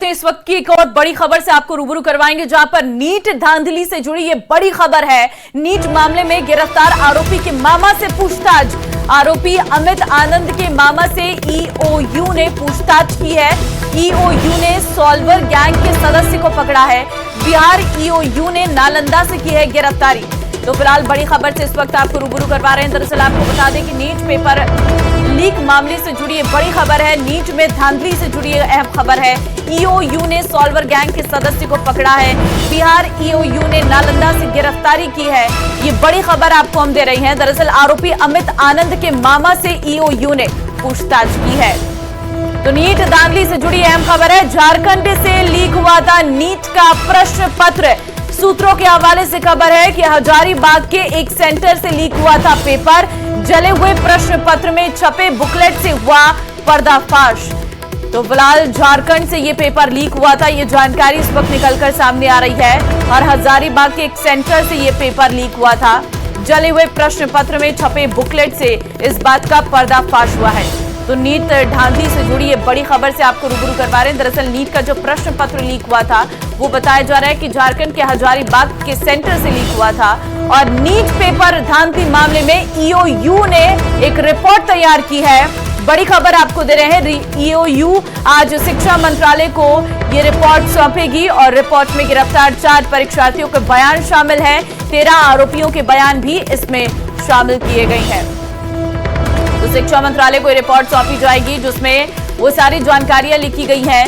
हैं इस वक्त की एक और बड़ी खबर से आपको रूबरू करवाएंगे, जहां पर नीट धांधली से जुड़ी ये बड़ी खबर है। नीट मामले में गिरफ्तार आरोपी के मामा से पूछताछ। आरोपी अमित आनंद के मामा से ईओयू ने पूछताछ की है। ईओयू ने सॉल्वर गैंग के सदस्य को पकड़ा है। बिहार ईओयू ने नालंदा से की है गिरफ्तारी। तो फिलहाल बड़ी खबर से इस वक्त आपको रूबरू करवा रहे हैं। दरअसल आपको बता दें कि नीट पेपर लीक मामले से जुड़ी ये बड़ी खबर है। नीट में धांधली से जुड़ी ये अहम खबर है। ईओयू ने सॉल्वर गैंग के सदस्य को पकड़ा है। बिहार ईओयू ने नालंदा से गिरफ्तारी की है। ये बड़ी खबर आपको हम दे रही हैं। दरअसल आरोपी अमित आनंद के मामा से ईओयू ने पूछताछ की है। तो नीट धांधली से जुड़ी अहम खबर है। झारखंड से लीक हुआ था नीट का प्रश्न पत्र। सूत्रों के हवाले से खबर है कि हजारीबाग के एक सेंटर से लीक हुआ था पेपर। जले हुए प्रश्न पत्र में छपे बुकलेट से हुआ पर्दाफाश। तो फिलहाल झारखंड से ये पेपर लीक हुआ था, ये जानकारी इस वक्त निकलकर सामने आ रही है। और हजारीबाग के एक सेंटर से ये पेपर लीक हुआ था। जले हुए प्रश्न पत्र में छपे बुकलेट से इस बात का पर्दाफाश हुआ है। तो नीट धांधली से जुड़ी ये बड़ी खबर से आपको रूबरू करवा रहे हैं। दरअसल नीट का जो प्रश्न पत्र लीक हुआ था वो बताया जा रहा है कि झारखंड के हजारीबाग के सेंटर से लीक हुआ था। और नीट पेपर धांधली मामले में ईओयू ने एक रिपोर्ट तैयार की है। बड़ी खबर आपको दे रहे हैं। ईओयू आज शिक्षा मंत्रालय को ये रिपोर्ट सौंपेगी और रिपोर्ट में गिरफ्तार 4 परीक्षार्थियों के बयान शामिल हैं। 13 आरोपियों के बयान भी इसमें शामिल किए गए हैं। तो शिक्षा मंत्रालय को रिपोर्ट सौंपी जाएगी जिसमें वो सारी जानकारियां लिखी गई हैं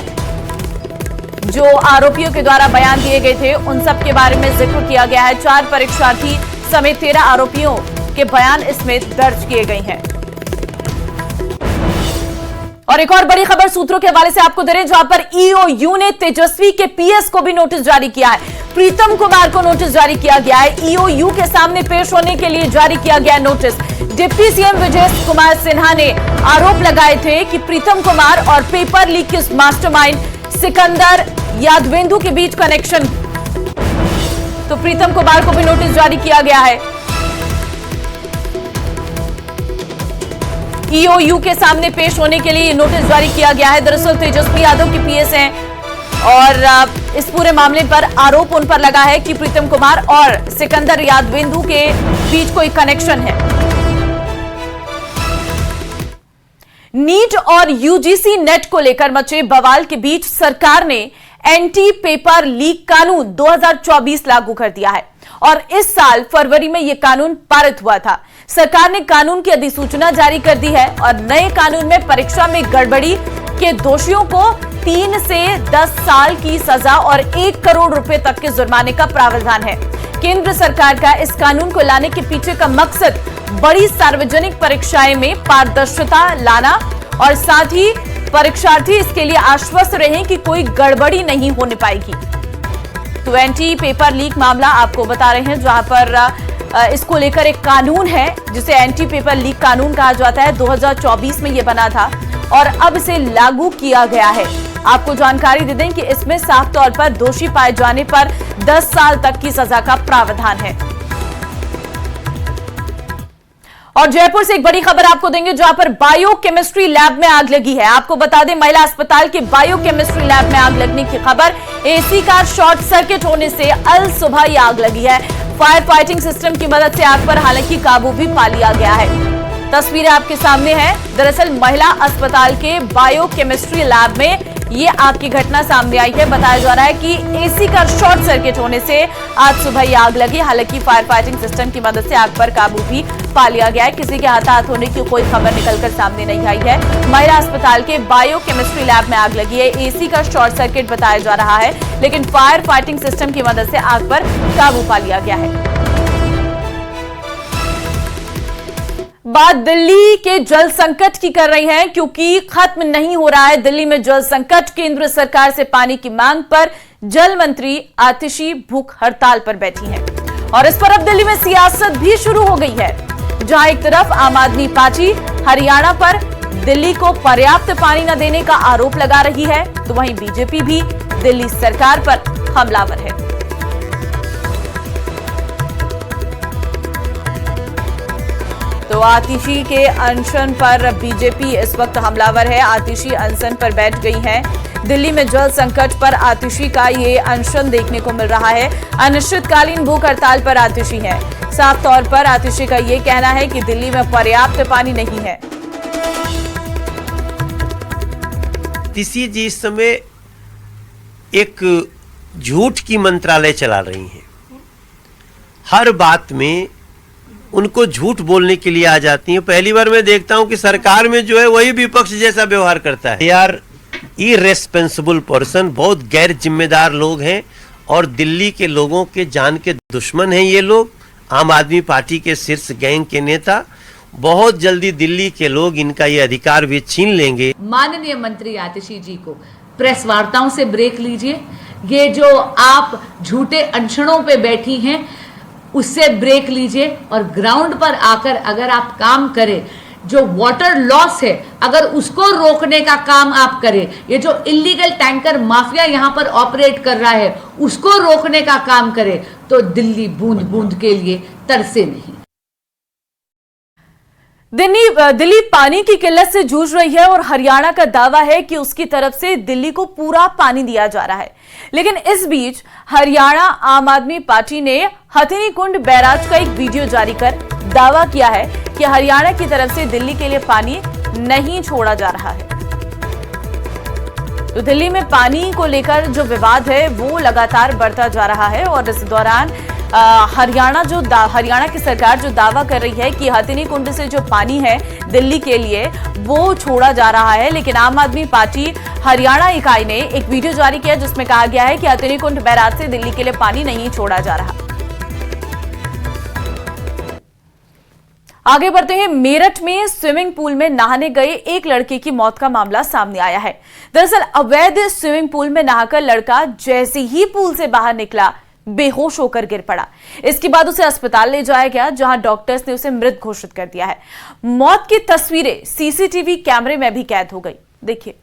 जो आरोपियों के द्वारा बयान दिए गए थे, उन सब के बारे में जिक्र किया गया है। 4 परीक्षार्थी समेत 13 आरोपियों के बयान इसमें दर्ज किए गए हैं। और एक और बड़ी खबर सूत्रों के हवाले से आपको दे रहे हैं, जहां पर ईओयू ने तेजस्वी के पीएस को भी नोटिस जारी किया है। प्रीतम कुमार को नोटिस जारी किया गया है। ईओयू के सामने पेश होने के लिए जारी किया गया notice. Deputy CM Vijay Kumar Sinha ने आरोप लगाए थे कि प्रीतम कुमार और पेपर लीक के मास्टरमाइंड सिकंदर यादवेंदु के बीच कनेक्शन। तो प्रीतम कुमार को भी नोटिस जारी किया गया है। ईओयू के सामने पेश होने के लिए नोटिस जारी किया गया है। दरअसल तेजस्वी यादव के पीएस हैं और इस पूरे मामले पर आरोप उन पर लगा है कि प्रीतम कुमार और सिकंदर यादवेंदु के बीच कोई कनेक्शन है। नीट और यूजीसी नेट को लेकर मचे बवाल के बीच सरकार ने एंटी पेपर लीक कानून 2024 लागू कर दिया है और इस साल फरवरी में यह कानून पारित हुआ था। सरकार ने कानून की अधिसूचना जारी कर दी है और नए कानून में परीक्षा में गड़बड़ी के दोषियों को 3 से 10 साल की सजा और 1 करोड़ रुपए तक के जुर्माने का प्रावधान है। केंद्र सरकार का इस कानून को लाने के पीछे का मकसद बड़ी सार्वजनिक परीक्षाएं में पारदर्शिता लाना और साथ ही परीक्षार्थी इसके लिए आश्वस्त रहें कि कोई गड़बड़ी नहीं होने पाएगी। तो एंटी पेपर लीक मामला आपको बता रहे हैं, जहां पर इसको लेकर एक कानून है जिसे एंटी पेपर लीक कानून कहा जाता है। 2024 में यह बना था और अब इसे लागू किया गया है। आपको जानकारी दे दें कि इसमें साफ तौर पर दोषी पाए जाने पर 10 साल तक की सजा का प्रावधान है। और जयपुर से एक बड़ी खबर आपको देंगे, जहां पर बायोकेमिस्ट्री लैब में आग लगी है। आपको बता दें महिला अस्पताल के बायोकेमिस्ट्री लैब में आग लगने की खबर। एसी का शॉर्ट सर्किट होने से अल सुबह ये आग लगी है। फायर फाइटिंग सिस्टम की मदद से आग पर हालांकि काबू भी पा लिया गया है। तस्वीरें आपके सामने हैं। दरअसल महिला अस्पताल के बायोकेमिस्ट्री लैब में ये आग की घटना सामने आई है। बताया जा रहा है कि एसी का शॉर्ट सर्किट होने से आज सुबह ये आग लगी। हालांकि फायर फाइटिंग सिस्टम की मदद से आग पर काबू भी पा लिया गया है। किसी के हताहत होने की कोई खबर निकलकर सामने नहीं आई है। महिला अस्पताल के बायोकेमिस्ट्री लैब में आग लगी है। एसी का शॉर्ट सर्किट बताया जा रहा है, लेकिन फायर फाइटिंग सिस्टम की मदद से आग पर काबू पा लिया गया है। बात दिल्ली के जल संकट की कर रही है, क्योंकि खत्म नहीं हो रहा है दिल्ली में जल संकट। केंद्र सरकार से पानी की मांग पर जल मंत्री आतिशी भूख हड़ताल पर बैठी हैं और इस पर अब दिल्ली में सियासत भी शुरू हो गई है, जहां एक तरफ आम आदमी पार्टी हरियाणा पर दिल्ली को पर्याप्त पानी न देने का आरोप लगा रही है, तो वहीं बीजेपी भी दिल्ली सरकार पर हमलावर है। तो आतिशी के अनशन पर बीजेपी इस वक्त हमलावर है। आतिशी अनशन पर बैठ गई है। दिल्ली में जल संकट पर आतिशी का ये अनशन देखने को मिल रहा है। अनिश्चितकालीन भूख हड़ताल पर आतिशी है। साफ तौर पर आतिशी का ये कहना है कि दिल्ली में पर्याप्त पानी नहीं है। आतिशी जी इस समय एक झूठ की मंत्रालय चला रही हैं। हर बात में उनको झूठ बोलने के लिए आ जाती हैं। पहली बार मैं देखता हूं कि सरकार में जो है वही विपक्ष जैसा व्यवहार करता है। यार इरेस्पॉन्सिबल पर्सन, बहुत गैर जिम्मेदार लोग हैं और दिल्ली के लोगों के जान के दुश्मन हैं ये लोग। आम आदमी पार्टी के शीर्ष गैंग के नेता, बहुत जल्दी दिल्ली के लोग इनका ये अधिकार भी छीन लेंगे। माननीय मंत्री आतिशी जी को प्रेस वार्ताओं से ब्रेक लीजिए। ये जो आप झूठे अनशनों पे बैठी हैं उससे ब्रेक लीजिए और ग्राउंड पर आकर अगर आप काम करें, जो वाटर लॉस है अगर उसको रोकने का काम आप करें, ये जो इलीगल टैंकर माफिया यहां पर ऑपरेट कर रहा है उसको रोकने का काम करें, तो दिल्ली बूंद बूंद के लिए तरसे नहीं। दिल्ली पानी की किल्लत से जूझ रही है और हरियाणा का दावा है कि उसकी तरफ से दिल्ली को पूरा पानी दिया जा रहा है। लेकिन इस बीच हरियाणा आम आदमी पार्टी ने हथिनीकुंड बैराज का एक वीडियो जारी कर दावा किया है कि हरियाणा की तरफ से दिल्ली के लिए पानी नहीं छोड़ा जा रहा है। तो दिल्ली में पानी को लेकर जो विवाद है वो लगातार बढ़ता जा रहा है और इस दौरान हरियाणा की सरकार जो दावा कर रही है कि हथिनीकुंड से जो पानी है दिल्ली के लिए वो छोड़ा जा रहा है, लेकिन आम आदमी पार्टी हरियाणा इकाई ने एक वीडियो जारी किया जिसमें कहा गया है कि हथिनीकुंड बैराज से दिल्ली के लिए पानी नहीं छोड़ा जा रहा। आगे बढ़ते हैं। मेरठ में स्विमिंग पूल में नहाने गए एक लड़के की मौत का मामला सामने आया है। दरअसल अवैध स्विमिंग पूल में नहाकर लड़का जैसे ही पूल से बाहर निकला बेहोश होकर गिर पड़ा। इसके बाद उसे अस्पताल ले जाया गया जहां डॉक्टर्स ने उसे मृत घोषित कर दिया है। मौत की तस्वीरें सीसीटीवी कैमरे में भी कैद हो गई। देखिए।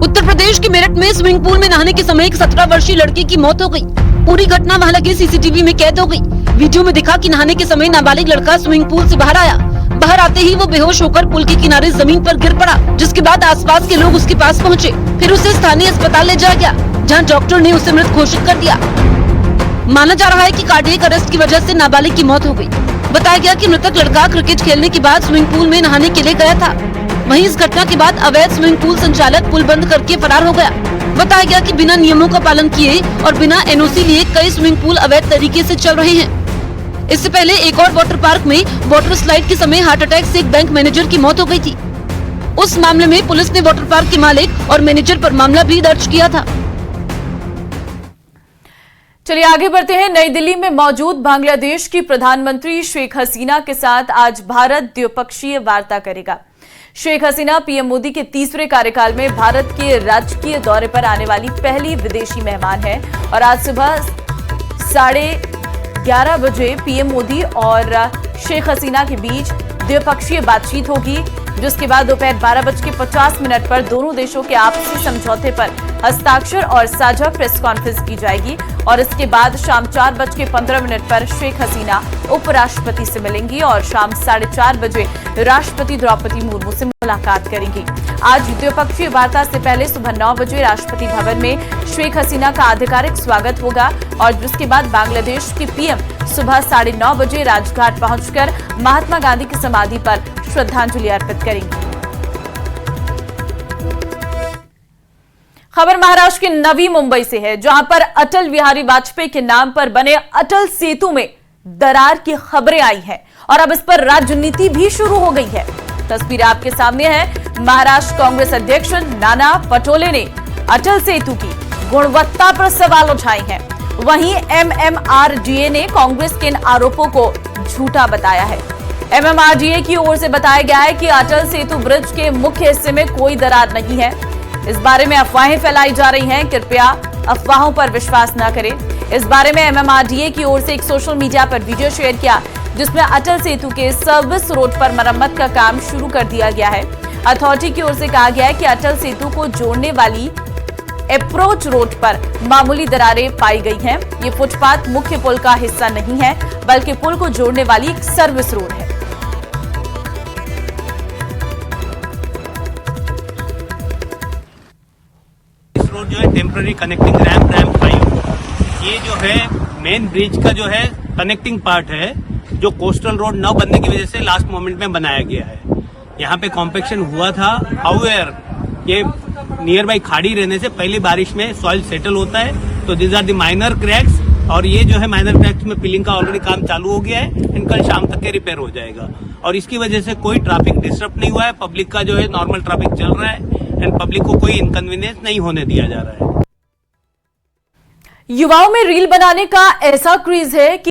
उत्तर प्रदेश के मेरठ में स्विमिंग पूल में नहाने के समय एक 17 वर्षीय लड़के की मौत हो गई। पूरी घटना वहां लगे सीसीटीवी में कैद हो गई। वीडियो में दिखा कि नहाने के समय नाबालिग लड़का स्विमिंग पूल से बाहर आया। बाहर आते ही वो बेहोश होकर पुल के किनारे जमीन पर गिर पड़ा, जिसके बाद आसपास के लोग उसके पास पहुंचे। फिर उसे स्थानीय अस्पताल ले जाया गया जहां डॉक्टर ने उसे मृत घोषित कर दिया। माना जा रहा है कि कार्डियक अरेस्ट की वजह से नाबालिग की मौत हो गई। बताया गया कि मृतक लड़का क्रिकेट खेलने के बाद स्विमिंग पूल में नहाने के लिए गया था। वहीं इस घटना के बाद अवैध स्विमिंग पूल संचालक पुल बंद करके फरार हो गया। बताया गया कि बिना नियमों का पालन किए और बिना एनओसी लिए कई स्विमिंग पूल अवैध तरीके से चल रहे हैं। इससे पहले एक और वाटर पार्क में वाटर स्लाइड के समय हार्ट अटैक से एक बैंक मैनेजर की मौत हो गई थी। उस मामले में पुलिस ने वाटर पार्क के मालिक और मैनेजर पर मामला भी दर्ज किया था। चलिए आगे बढ़ते हैं। नई दिल्ली में मौजूद बांग्लादेश की प्रधानमंत्री शेख हसीना के साथ आज भारत द्विपक्षीय वार्ता करेगा। शेख हसीना पीएम मोदी के तीसरे कार्यकाल में भारत के राजकीय दौरे पर आने वाली पहली विदेशी मेहमान है और आज सुबह 11:30 बजे पीएम मोदी और शेख हसीना के बीच द्विपक्षीय बातचीत होगी, जिसके बाद दोपहर 12:50 पर दोनों देशों के आपसी समझौते पर हस्ताक्षर और साझा प्रेस कॉन्फ्रेंस की जाएगी और इसके बाद शाम 4:15 पर शेख हसीना उपराष्ट्रपति से मिलेंगी और शाम 4:30 बजे राष्ट्रपति द्रौपदी मुर्मू से मुलाकात करेंगी। आज द्विपक्षीय वार्ता से पहले सुबह 9 बजे राष्ट्रपति भवन में शेख हसीना का आधिकारिक स्वागत होगा और जिसके बाद बांग्लादेश की पीएम सुबह 9:30 बजे राजघाट पहुंचकर महात्मा गांधी की समाधि पर श्रद्धांजलि अर्पित करेंगी। खबर महाराष्ट्र के नवी मुंबई से है, जहां पर अटल बिहारी वाजपेयी के नाम पर बने अटल सेतु में दरार की खबरें आई हैं और अब इस पर राजनीति भी शुरू हो गई है। तस्वीर आपके सामने है। महाराष्ट्र कांग्रेस अध्यक्ष नाना पटोले ने अटल सेतु की गुणवत्ता पर सवाल उठाए हैं। वहीं एमएमआरडीए ने कांग्रेस के इन आरोपों को झूठा बताया है। एमएमआरडीए की ओर से बताया गया है कि अटल सेतु ब्रिज के मुख्य हिस्से में कोई दरार नहीं है। इस बारे में अफवाहें फैलाई जा रही हैं, कृपया अफवाहों पर विश्वास न करें। इस बारे में एमएमआरडीए की ओर से एक सोशल मीडिया पर वीडियो शेयर किया जिसमें अटल सेतु के सर्विस रोड पर मरम्मत का काम शुरू कर दिया गया है। अथॉरिटी की ओर से कहा गया है कि अटल सेतु को जोड़ने वाली अप्रोच रोड पर मामूली दरारें पाई गई हैं। ये फुटपाथ मुख्य पुल का हिस्सा नहीं है, बल्कि पुल को जोड़ने वाली एक सर्विस रोड है। जो है टेम्पररी कनेक्टिंग रैम्प 5, ये जो है मेन ब्रिज का जो है कनेक्टिंग पार्ट है, जो कोस्टल रोड न बनने की वजह से लास्ट मोमेंट में बनाया गया है। यहाँ पे कॉम्पेक्शन हुआ था, हाउएवर ये नियर बाई खाड़ी रहने से पहली बारिश में सॉइल सेटल होता है, तो this are the minor cracks, और ये जो है माइनर क्रैक्स में पिलिंग का ऑलरेडी काम चालू हो गया है, एंड कल शाम तक के रिपेयर हो जाएगा। और इसकी वजह से कोई ट्रैफिक डिस्टर्ब नहीं हुआ है, पब्लिक का जो है नॉर्मल ट्रैफिक चल रहा है, एंड पब्लिक को कोई इनकन्वीनियंस नहीं होने दिया जा रहा है। युवाओं में रील बनाने का ऐसा क्रेज है कि